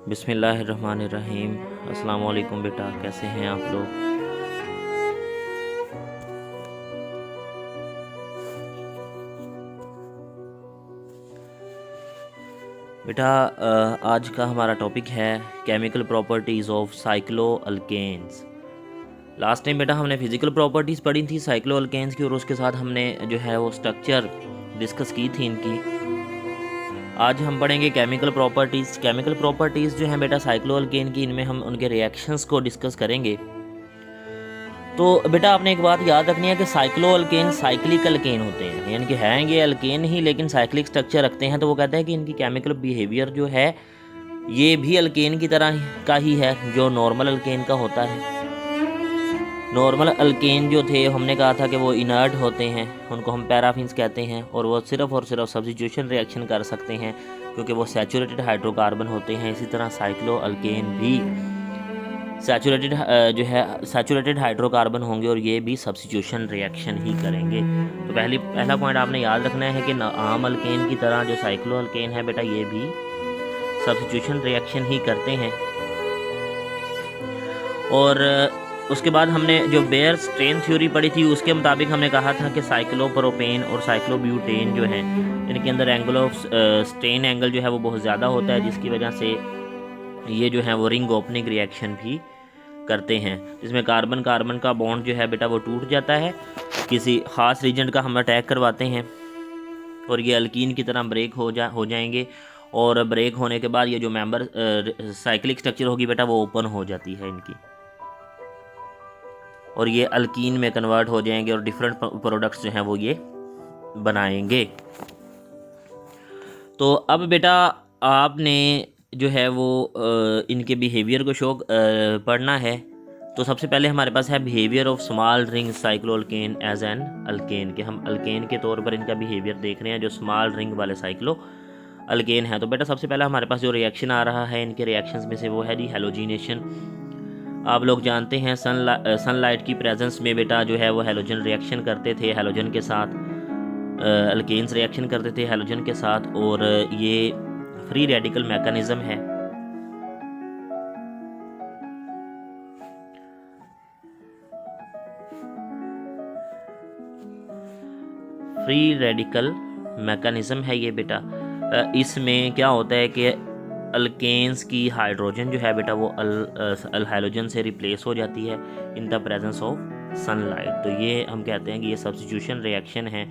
बिस्मिल्लाहिर्रहमानिर्रहीम। अस्सलाम वालेकुम बेटा, कैसे हैं आप लोग। बेटा आज का हमारा टॉपिक है chemical properties of cyclo alkanes. Last time बेटा हमने फिज़िकल प्रॉपर्टीज़ पढ़ी थी साइक्लो अल्केन्स की, और उसके साथ हमने जो है वो स्ट्रक्चर डिस्कस की थी इनकी। आज हम पढ़ेंगे केमिकल प्रॉपर्टीज़। केमिकल प्रॉपर्टीज़ जो हैं बेटा साइक्लो अल्केन की, इनमें हम उनके रिएक्शंस को डिस्कस करेंगे। तो बेटा आपने एक बात याद रखनी है कि साइक्लो अल्केन साइक्लिक अल्केन होते हैं, यानी कि हैं ये अल्केन ही लेकिन साइक्लिक स्ट्रक्चर रखते हैं। तो वो कहते हैं कि इनकी केमिकल बिहेवियर जो है ये भी अल्केन की तरह का ही है जो नॉर्मल अल्केन का होता है। नॉर्मल अल्केन जो थे हमने कहा था कि वो इनर्ट होते हैं, उनको हम पैराफिन्स कहते हैं, और वो सिर्फ और सिर्फ सब्स्टिट्यूशन रिएक्शन कर सकते हैं क्योंकि वो सैचुरेटेड हाइड्रोकार्बन होते हैं। इसी तरह साइक्लो अल्केन भी सैचुरेटेड जो है सैचुरेटेड हाइड्रोकार्बन होंगे और ये भी सब्स्टिट्यूशन रिएक्शन ही करेंगे। तो पहला पॉइंट आपने याद रखना है कि आम अल्केन की तरह जो साइक्लो अल्केन है बेटा ये भी सब्स्टिट्यूशन रिएक्शन ही करते हैं। और उसके बाद हमने जो बेयर स्ट्रेन थ्योरी पढ़ी थी उसके मुताबिक हमने कहा था कि साइक्लोप्रोपेन और साइक्लोब्यूटेन जो है इनके अंदर एंगल ऑफ स्ट्रेन एंगल जो है वो बहुत ज़्यादा होता है, जिसकी वजह से ये जो है वो रिंग ओपनिंग रिएक्शन भी करते हैं, जिसमें कार्बन कार्बन का बॉन्ड जो है बेटा वो टूट जाता है, किसी ख़ास रीजन का हम अटैक करवाते हैं और ये अल्कीन की तरह ब्रेक हो जाएंगे। और ब्रेक होने के बाद ये जो मेंबर साइक्लिक स्ट्रक्चर होगी बेटा वो ओपन हो जाती है इनकी, और ये अल्कीन में कन्वर्ट हो जाएंगे और डिफरेंट प्रोडक्ट्स जो हैं वो ये बनाएंगे। तो अब बेटा आपने जो है वो इनके बिहेवियर को शो पढ़ना है। तो सबसे पहले हमारे पास है behaviour of small ring cyclo alkane as an alkane, के हम अल्केन के तौर पर इनका बिहेवियर देख रहे हैं जो स्मॉल रिंग वाले साइक्लो अल्केन है। तो बेटा सबसे पहला हमारे पास जो रिएक्शन आ रहा है इनके रिएक्शंस में से वो है जी हेलोजिनेशन। आप लोग जानते हैं सनलाइट की प्रेजेंस में बेटा जो है वो हेलोजन रिएक्शन करते थे, हेलोजन के साथ अल्केन्स रिएक्शन करते थे हेलोजन के साथ, और ये फ्री रेडिकल मैकेनिज्म है। फ्री रेडिकल मैकेनिज्म है ये बेटा। इसमें क्या होता है कि अल्केन्स की हाइड्रोजन जो है बेटा वो अल हाइड्रोजन से रिप्लेस हो जाती है इन द प्रेजेंस ऑफ सनलाइट। तो ये हम कहते हैं कि ये सब्स्टिट्यूशन रिएक्शन है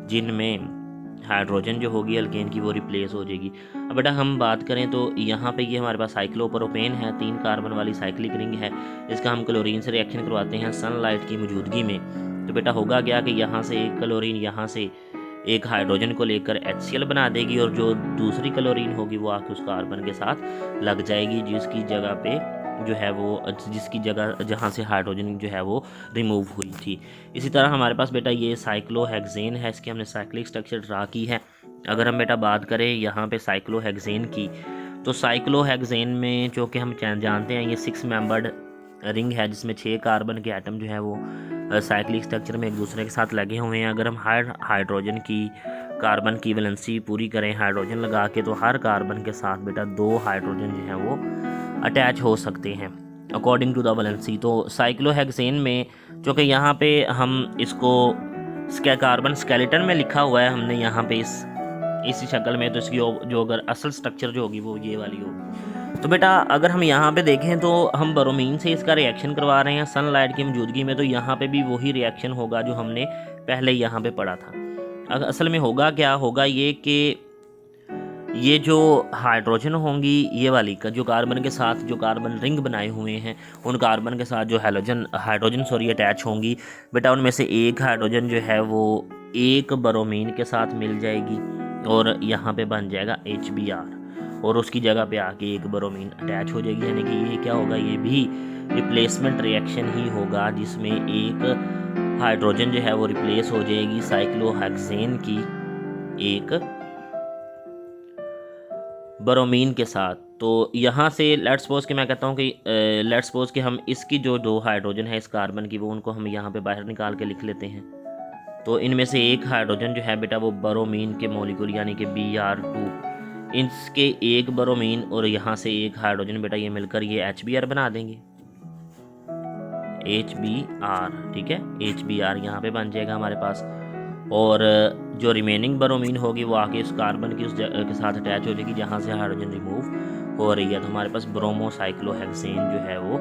जिनमें हाइड्रोजन जो होगी अल्केन की वो रिप्लेस हो जाएगी। अब बेटा हम बात करें तो यहाँ पे ये हमारे पास साइक्लोप्रोपेन है, 3 कार्बन वाली साइक्लिक रिंग है, इसका हम क्लोरीन से रिएक्शन करवाते हैं सनलाइट की मौजूदगी में। तो बेटा होगा क्या कि यहाँ से एक क्लोरीन यहाँ से एक हाइड्रोजन को लेकर HCl बना देगी, और जो दूसरी क्लोरीन होगी वो आके उस कार्बन के साथ लग जाएगी जिसकी जगह पे जो है वो जिसकी जगह जहाँ से हाइड्रोजन जो है वो रिमूव हुई थी। इसी तरह हमारे पास बेटा ये साइक्लोहेक्सेन है, इसकी हमने साइक्लिक स्ट्रक्चर ड्रा की है। अगर हम बेटा बात करें यहाँ पे साइक्लोहेक्सेन की, तो साइक्लोहेक्सेन में जो कि हम जानते हैं ये 6 मेंबर्ड रिंग है जिसमें 6 कार्बन के एटम जो है वो साइक्लिक स्ट्रक्चर में एक दूसरे के साथ लगे हुए हैं। अगर हम हर हाइड्रोजन की कार्बन की वैलेंसी पूरी करें हाइड्रोजन लगा के, तो हर कार्बन के साथ बेटा 2 हाइड्रोजन जो हैं वो अटैच हो सकते हैं अकॉर्डिंग टू द वैलेंसी। तो साइक्लोहेक्सेन में जो कि यहाँ पे हम इसको कार्बन स्केलेटन में लिखा हुआ है हमने यहाँ पे इसी शक्ल में, तो इसकी जो अगर असल स्ट्रक्चर जो होगी वो ये वाली होगी। तो बेटा अगर हम यहाँ पे देखें तो हम ब्रोमीन से इसका रिएक्शन करवा रहे हैं सनलाइट की मौजूदगी में, तो यहाँ पे भी वही रिएक्शन होगा जो हमने पहले यहाँ पे पढ़ा था। असल में होगा क्या, होगा ये कि ये जो हाइड्रोजन होंगी ये वाली का जो कार्बन के साथ जो कार्बन रिंग बनाए हुए हैं उन कार्बन के साथ जो हाइड्रोजन अटैच होंगी बेटा, उनमें से एक हाइड्रोजन जो है वो एक ब्रोमीन के साथ मिल जाएगी और यहाँ पे बन जाएगा HBr, और उसकी जगह पे आके एक ब्रोमीन अटैच हो जाएगी। यानी कि ये क्या होगा, ये भी रिप्लेसमेंट रिएक्शन ही होगा जिसमें एक हाइड्रोजन जो है वो रिप्लेस हो जाएगी साइक्लोहेक्सेन की एक ब्रोमीन के साथ। तो यहाँ से लेट्स सपोज कि मैं कहता हूँ कि लेट्स सपोज कि हम इसकी जो 2 हाइड्रोजन है इस कार्बन की वो उनको हम यहाँ पे बाहर निकाल के लिख लेते हैं। तो इनमें से एक हाइड्रोजन जो है बेटा वो ब्रोमीन के मॉलिक्यूल यानी कि Br2 इसके एक ब्रोमीन और यहाँ से एक हाइड्रोजन बेटा ये मिलकर ये HBr बना देंगे, HBr, ठीक है, HBr यहाँ पे बन जाएगा हमारे पास। और जो रिमेनिंग ब्रोमीन होगी वो आके इस कार्बन की उस के साथ अटैच हो जाएगी जहाँ से हाइड्रोजन रिमूव हो रही है, तो हमारे पास ब्रोमोसाइक्लोहेक्सेन जो है वो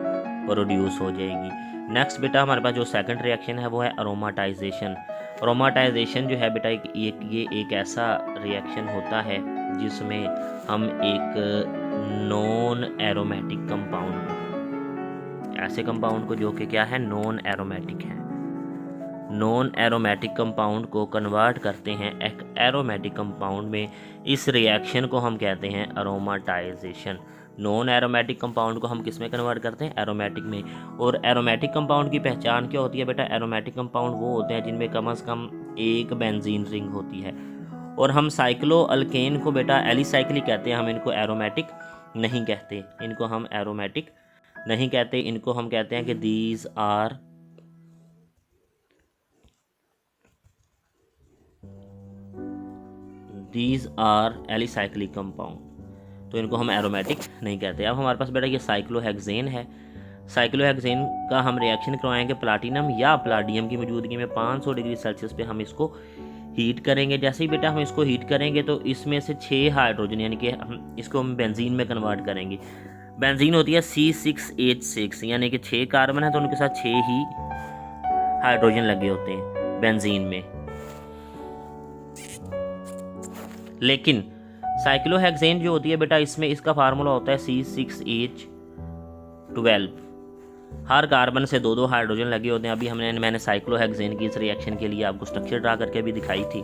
प्रोड्यूस हो जाएगी। नेक्स्ट बेटा हमारे पास जो सेकंड रिएक्शन है वो है अरोमाटाइजेशन। अरोमाटाइजेशन जो है बेटा ये एक ऐसा रिएक्शन होता है जिसमें हम एक नॉन एरोमेटिक कंपाउंड, ऐसे कंपाउंड को जो कि क्या है, नॉन एरोमेटिक है, नॉन एरोमेटिक कंपाउंड को कन्वर्ट करते हैं एक एरोमेटिक कंपाउंड में। इस रिएक्शन को हम कहते हैं अरोमाटाइजेशन। नॉन एरोमेटिक कंपाउंड को हम किस में कन्वर्ट करते हैं, एरोमेटिक में। और एरोमेटिक कंपाउंड की पहचान क्या होती है बेटा, एरोमेटिक कंपाउंड वो होते हैं जिनमें कम से कम एक बेंजीन रिंग होती है। और हम साइक्लो अल्केन को बेटा एलिसाइक्लिक कहते हैं, हम इनको एरोमेटिक नहीं कहते, इनको हम एरोमेटिक नहीं कहते, इनको हम कहते हैं कि दीज आर एलिसाइक्लिक कंपाउंड, तो इनको हम एरोमेटिक नहीं कहते। अब हमारे पास बेटा ये साइक्लोहेक्सेन है। साइक्लोहेक्सेन का हम रिएक्शन करवाएंगे प्लाटिनम या प्लाडियम की मौजूदगी में 500 डिग्री सेल्सियस पे हम इसको हीट करेंगे। जैसे ही बेटा हम इसको हीट करेंगे तो इसमें से 6 हाइड्रोजन, यानी कि हम बेंजीन में कन्वर्ट करेंगे। बेंजीन होती है C6H6, यानी कि 6 कार्बन है तो उनके साथ 6 ही हाइड्रोजन लगे होते हैं बेंजीन में। लेकिन साइक्लोहेक्सेन जो होती है बेटा इसमें इसका फार्मूला होता है C6H12। हर कार्बन से 2 हाइड्रोजन लगे होते हैं। अभी मैंने साइक्लोहेक्सेन की इस रिएक्शन के लिए आपको स्ट्रक्चर ड्रा करके भी दिखाई थी।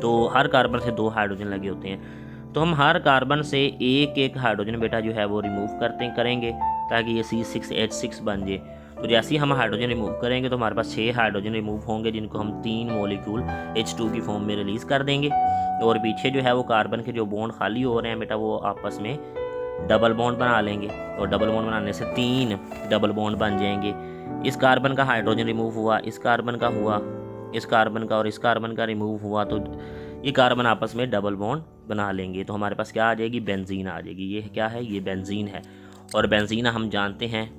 तो हर कार्बन से 2 हाइड्रोजन लगे होते हैं, तो हम हर कार्बन से एक हाइड्रोजन बेटा जो है वो रिमूव करेंगे ताकि ये C6H6 बन जाए। तो जैसे ही हम हाइड्रोजन रिमूव करेंगे तो हमारे पास 6 हाइड्रोजन रिमूव होंगे जिनको हम 3 मॉलिक्यूल H2 की फॉर्म में रिलीज़ कर देंगे। और पीछे जो है वो कार्बन के जो बॉन्ड खाली हो रहे हैं बेटा वो आपस में डबल बॉन्ड बना लेंगे, और डबल बॉन्ड बनाने से 3 डबल बॉन्ड बन जाएंगे। इस कार्बन का हाइड्रोजन रिमूव हुआ, इस कार्बन का हुआ, इस कार्बन का और इस कार्बन का रिमूव हुआ, तो ये कार्बन आपस में डबल बॉन्ड बना लेंगे। तो हमारे पास क्या आ जाएगी, बेंजीन आ जाएगी। ये क्या है, ये बेंजीन है। और बेंजीन हम जानते हैं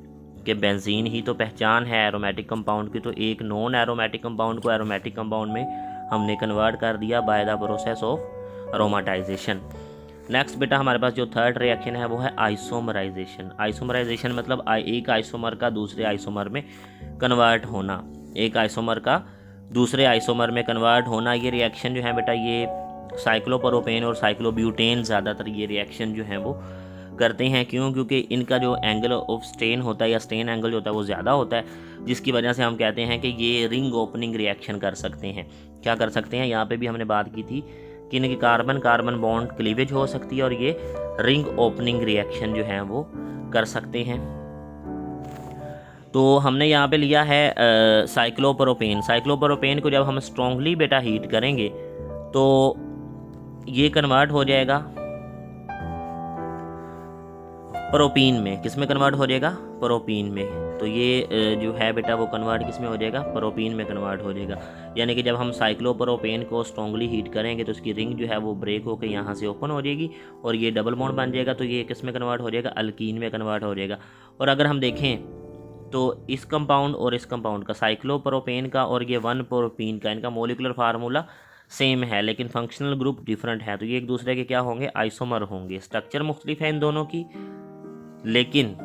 कि बेंजीन ही तो पहचान है एरोमेटिक कंपाउंड की। तो एक नॉन एरोमेटिक कंपाउंड को एरोमेटिक कंपाउंड में हमने कन्वर्ट कर दिया by the process of aromatization. Next बेटा हमारे पास जो थर्ड रिएक्शन है वो है आइसोमराइजेशन। आइसोमराइजेशन मतलब एक आइसोमर का दूसरे आइसोमर में कन्वर्ट होना, एक आइसोमर का दूसरे आइसोमर में कन्वर्ट होना। ये रिएक्शन जो है बेटा ये साइक्लोप्रोपेन और साइक्लोब्यूटेन ज़्यादातर ये रिएक्शन जो है वो करते हैं। क्यों, क्योंकि इनका जो एंगल ऑफ स्ट्रेन होता है या स्ट्रेन एंगल जो होता है वो ज़्यादा होता है, जिसकी वजह से हम कहते हैं कि ये रिंग ओपनिंग रिएक्शन कर सकते हैं। क्या कर सकते हैं, यहाँ पे भी हमने बात की थी कि इनकी कार्बन कार्बन बॉन्ड क्लीवेज हो सकती है और ये रिंग ओपनिंग रिएक्शन जो है वो कर सकते हैं। तो हमने यहाँ पे लिया है साइक्लोप्रोपेन। साइक्लोप्रोपेन को जब हम स्ट्रॉन्गली बेटा हीट करेंगे तो ये कन्वर्ट हो जाएगा प्रोपीन में। किस में कन्वर्ट हो जाएगा, प्रोपीन में। तो ये जो है बेटा वो कन्वर्ट किस में हो जाएगा, प्रोपीन में कन्वर्ट हो जाएगा। यानी कि जब हम साइक्लोप्रोपेन को स्ट्रॉन्गली हीट करेंगे तो उसकी रिंग जो है वो ब्रेक होकर यहाँ से ओपन हो जाएगी और ये डबल बॉन्ड बन जाएगा। तो ये किस में कन्वर्ट हो जाएगा, अल्कीन में कन्वर्ट हो जाएगा। और अगर हम देखें तो इस कंपाउंड और इस कंपाउंड का, साइक्लोप्रोपेन का और ये 1-प्रोपीन का, इनका मोलिकुलर फार्मूला सेम है लेकिन फंक्शनल ग्रुप डिफरेंट है। तो ये एक दूसरे के क्या होंगे, आइसोमर होंगे। स्ट्रक्चर मुख्तलिफ है इन दोनों की लेकिन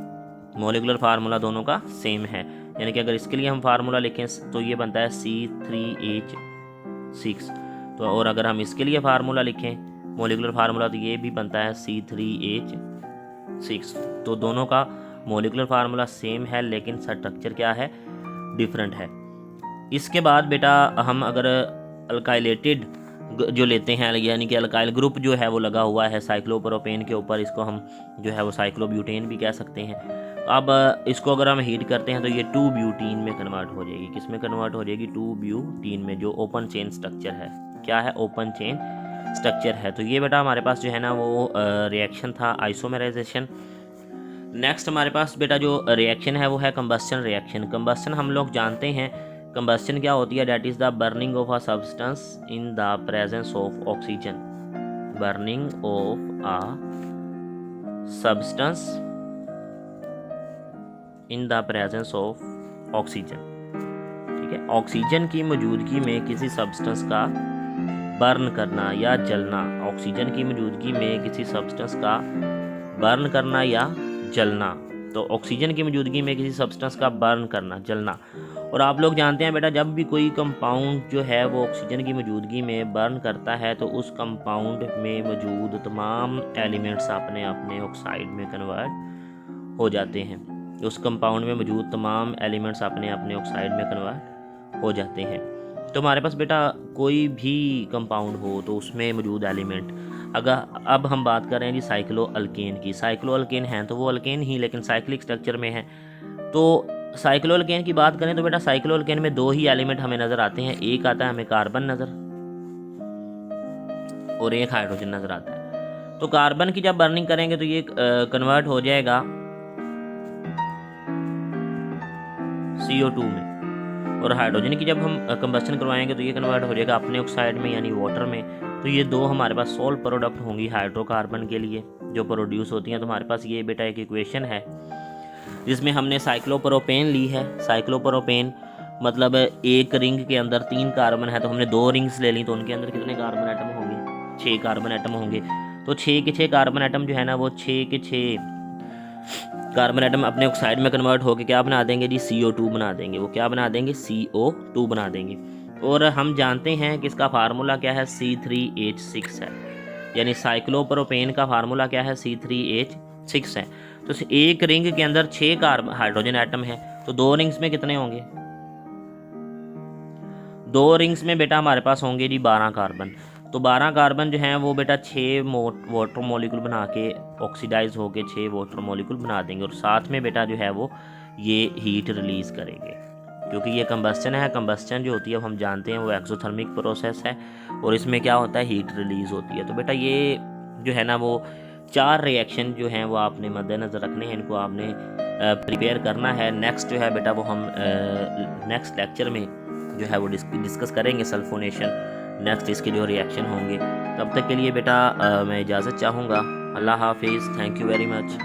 मोलिकुलर फार्मूला दोनों का सेम है। यानी कि अगर इसके लिए हम फार्मूला लिखें तो ये बनता है C3H6। तो और अगर हम इसके लिए फार्मूला लिखें मोलिकुलर फार्मूला तो ये भी बनता है C3H6। तो दोनों का मोलिकुलर फार्मूला सेम है लेकिन स्ट्रक्चर क्या है, डिफरेंट है। इसके बाद बेटा हम अगर अल्काइलेटेड जो लेते हैं, यानी कि अल्काइल ग्रुप जो है वो लगा हुआ है साइक्लोप्रोपेन के ऊपर, इसको हम जो है वो साइक्लोब्यूटेन भी कह सकते हैं। अब इसको अगर हम हीट करते हैं तो ये 2-ब्यूटीन में कन्वर्ट हो जाएगी। किस में कन्वर्ट हो जाएगी, 2-ब्यूटीन में, जो ओपन चेन स्ट्रक्चर है। क्या है, ओपन चेन स्ट्रक्चर है। तो ये बेटा हमारे पास जो है ना वो रिएक्शन था आइसोमराइजेशन। नेक्स्ट हमारे पास बेटा जो रिएक्शन है वो है कंबस्शन रिएक्शन। कंबस्शन हम लोग जानते हैं, कंबस्शन क्या होती है, that is the burning of a substance in the presence of oxygen. Burning of a substance in the presence of oxygen. ठीक है, ऑक्सीजन की मौजूदगी में किसी सब्सटेंस का बर्न करना या जलना, ऑक्सीजन की मौजूदगी में किसी सब्सटेंस का बर्न करना या जलना। तो ऑक्सीजन की मौजूदगी में किसी सब्सटेंस का बर्न करना, जलना। और आप लोग जानते हैं बेटा, जब भी कोई कंपाउंड जो है वो ऑक्सीजन की मौजूदगी में बर्न करता है तो उस कंपाउंड में मौजूद तमाम एलिमेंट्स अपने अपने ऑक्साइड में कन्वर्ट हो जाते हैं। उस कंपाउंड में मौजूद तमाम एलिमेंट्स अपने अपने ऑक्साइड में कन्वर्ट हो जाते हैं। तो हमारे पास बेटा कोई भी कंपाउंड हो तो उसमें मौजूद एलिमेंट, अगर अब हम बात कर रहे हैं जी साइक्लो अल्केन की, साइक्लो अल्केन हैं तो वो अल्केन ही लेकिन साइक्लिक स्ट्रक्चर में है। तो साइक्लो अल्केन की बात करें तो बेटा साइक्लो अल्केन में दो ही एलिमेंट हमें नज़र आते हैं, एक आता है हमें कार्बन नज़र और एक हाइड्रोजन नज़र आता है। तो कार्बन की जब बर्निंग करेंगे तो ये कन्वर्ट हो जाएगा CO2 में, और हाइड्रोजन की जब हम कंबस्टन करवाएंगे तो ये कन्वर्ट हो जाएगा अपने ऑक्साइड में यानी वाटर में। तो ये दो हमारे पास सोल प्रोडक्ट होंगी हाइड्रोकार्बन के लिए जो प्रोड्यूस होती हैं। तो हमारे पास ये बेटा एक इक्वेशन है जिसमें हमने साइक्लोप्रोपेन ली है। साइक्लोप्रोपेन मतलब एक रिंग के अंदर 3 कार्बन है, तो हमने 2 रिंग्स ले ली, तो उनके अंदर कितने कार्बन एटम होंगे? 6 कार्बन एटम होंगे। तो 6 के 6 कार्बन एटम जो है ना वो 6 के 6 कार्बन एटम अपने ऑक्साइड में कन्वर्ट होकर क्या बना देंगे जी? CO2 बना देंगे। वो क्या बना देंगे? CO2 बना देंगे। और हम जानते हैं कि इसका फार्मूला क्या है? C3H6 है, यानी साइक्लोप्रोपेन का फार्मूला क्या है? C3H6 है। तो एक रिंग के अंदर 6 कार्बन हाइड्रोजन एटम है, तो 2 रिंग्स में कितने होंगे? 2 रिंग्स में बेटा हमारे पास होंगे जी 12 कार्बन। तो 12 कार्बन जो हैं वो बेटा 6 वाटर मॉलिक्यूल बना के ऑक्सीडाइज होके 6 वाटर मॉलिक्यूल बना देंगे, और साथ में बेटा जो है वो ये हीट रिलीज़ करेंगे, क्योंकि ये कंबस्टन है। कंबस्टन जो होती है वो हम जानते हैं वो एक्सोथर्मिक प्रोसेस है, और इसमें क्या होता है? हीट रिलीज़ होती है। तो बेटा ये जो है ना वो 4 रिएक्शन जो हैं वो आपने मद्देनज़र रखने हैं, इनको आपने प्रिपेयर करना है। नेक्स्ट जो है बेटा वो हम नेक्स्ट लेक्चर में जो है वो डिस्कस करेंगे सल्फोनेशन, नेक्स्ट इसके जो रिएक्शन होंगे। तब तक के लिए बेटा मैं इजाज़त चाहूँगा। अल्लाह हाफिज़, थैंक यू वेरी मच।